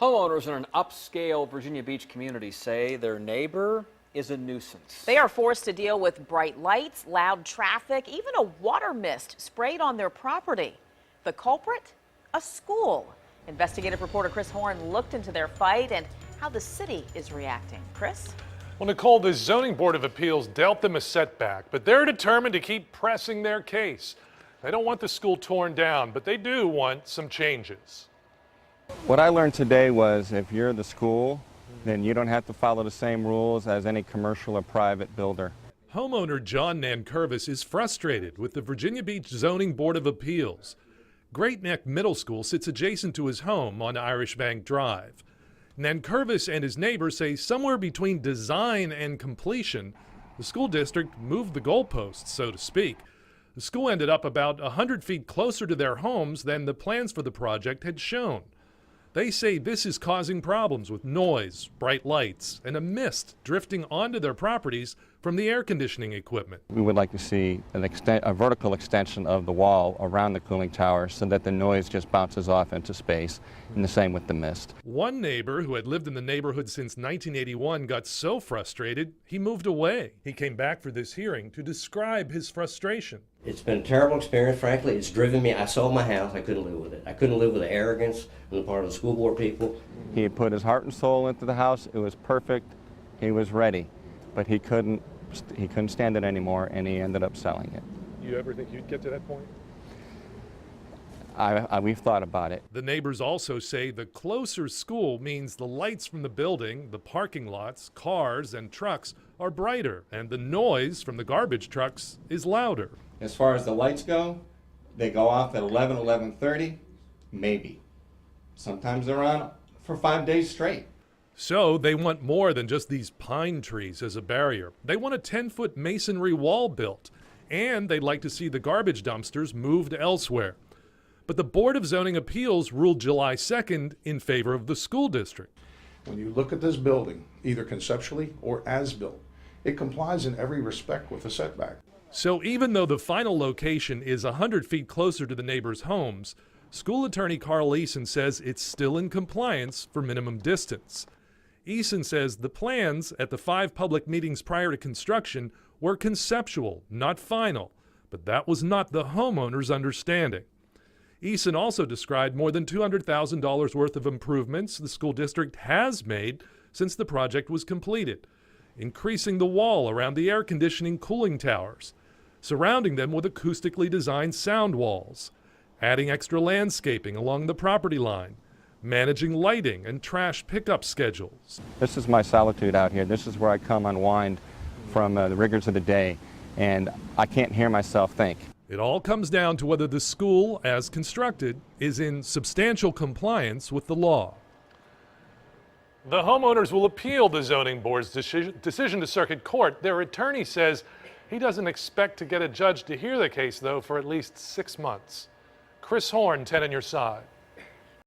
Homeowners in an upscale Virginia Beach community say their neighbor is a nuisance. They are forced to deal with bright lights, loud traffic, even a water mist sprayed on their property. The culprit? A school. Investigative reporter Chris Horne looked into their fight and how the city is reacting. Chris? Well, Nicole, the Zoning Board of Appeals dealt them a setback, but they're determined to keep pressing their case. They don't want the school torn down, but they do want some changes. What I learned today was if you're the school, then you don't have to follow the same rules as any commercial or private builder. Homeowner John Nankervis is frustrated with the Virginia Beach Zoning Board of Appeals. Great Neck Middle School sits adjacent to his home on Irish Bank Drive. Nankervis and his neighbors say somewhere between design and completion, the school district moved the goalposts, so to speak. The school ended up about 100 feet closer to their homes than the plans for the project had shown. They say this is causing problems with noise, bright lights, and a mist drifting onto their properties from the air conditioning equipment. We would like to see a vertical extension of the wall around the cooling tower so that the noise just bounces off into space, and the same with the mist. One neighbor who had lived in the neighborhood since 1981 got so frustrated he moved away. He came back for this hearing to describe his frustration. It's been a terrible experience, frankly. It's driven me. I sold my house. I couldn't live with it. I couldn't live with the arrogance on the part of the school board people. He had put his heart and soul into the house. It was perfect. He was ready, but he couldn't stand it anymore, and he ended up selling it. You ever think you'd get to that point? We've thought about it. The neighbors also say the closer school means the lights from the building, the parking lots, cars, and trucks are brighter, and the noise from the garbage trucks is louder. As far as the lights go, they go off at 11, 11:30, maybe. Sometimes they're on for 5 days straight. So they want more than just these pine trees as a barrier. They want a 10-foot masonry wall built, and they'd like to see the garbage dumpsters moved elsewhere. But the Board of Zoning Appeals ruled July 2nd in favor of the school district. When you look at this building, either conceptually or as built, it complies in every respect with the setback. So even though the final location is 100 feet closer to the neighbors' homes, school attorney Carl Eason says it's still in compliance for minimum distance. Eason says the plans at the 5 public meetings prior to construction were conceptual, not final, but that was not the homeowner's understanding. Eason also described more than $200,000 worth of improvements the school district has made since the project was completed, increasing the wall around the air conditioning cooling towers, surrounding them with acoustically designed sound walls, adding extra landscaping along the property line, managing lighting and trash pickup schedules. This is my solitude out here. This is where I come unwind from the rigors of the day, and I can't hear myself think. It all comes down to whether the school, as constructed, is in substantial compliance with the law. The homeowners will appeal the zoning board's decision to circuit court. Their attorney says he doesn't expect to get a judge to hear the case, though, for at least 6 months. Chris Horne, 10 on your side.